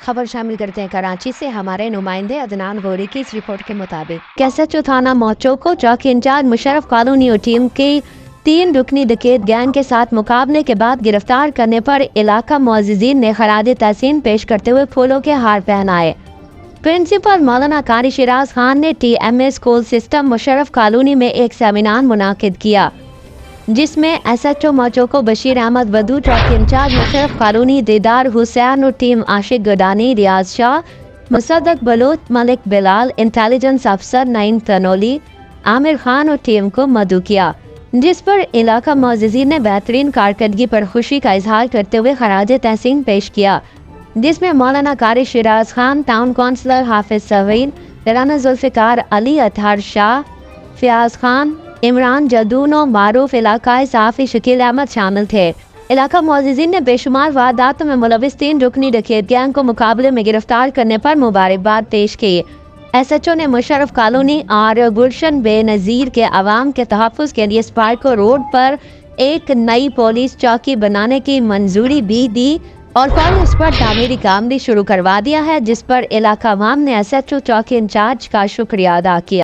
खबर शामिल करते हैं कराची से। हमारे नुमाइंदे अदनान गोरी की इस रिपोर्ट के मुताबिक एसएचओ थाना मौचो को चौकी इंचार्ज मुशर्रफ कॉलोनी और टीम की 3 रुकनी डकैत गैंग के साथ मुकाबले के बाद गिरफ्तार करने पर इलाका मुअज़्ज़िज़ीन ने खराज तहसीन पेश करते हुए फूलों के हार पहनाए। प्रिंसिपल मौलाना कारी शिराज खान ने TMA school system Musharraf colony में एक सेमिनार मुनाकिद किया, जिसमें SHO मौचो बशीर अहमद बदू, चौकी इंचार्ज मुशर्रफ कॉलोनी दीदार हुसैन और टीम आशिक गडानी, रियाज शाह, मुसद्दक बलोच, मलिक बिलाल, इंटेलिजेंस अफसर नईम तनोली, आमिर खान और टीम को मदऊ किया, जिस पर इलाका मुअज़्ज़िज़ीन ने बेहतरीन कारकर्दगी पर खुशी का इजहार करते हुए खराज तहसीन पेश किया, जिसमें मौलाना कारी शिराज खान, टाउन काउंसलर हाफिज सवीन, राना जुल्फ़िकार अली, अतहर शाह, फयाज खान, इमरान जदूनो, मारूफ इलाकाई सहाफ़ी शकील अहमद शामिल थे। इलाका मुअज़्ज़िज़ीन ने बेशुमार वारदातों में मुलविस 3 रुकनी डकैत गैंग को मुकाबले में गिरफ्तार करने पर मुबारकबाद पेश की। SHO ने मुशर्रफ कॉलोनी और गुलशन बेनज़ीर के अवाम के तहफ़्फ़ुज़ के लिए स्पार्को रोड पर एक नई पुलिस चौकी बनाने की मंजूरी भी दी और फौरन इस पर तामीरी काम भी शुरू करवा दिया है, जिस पर इलाका अवाम ने SHO चौकी इंचार्ज का शुक्रिया अदा किया।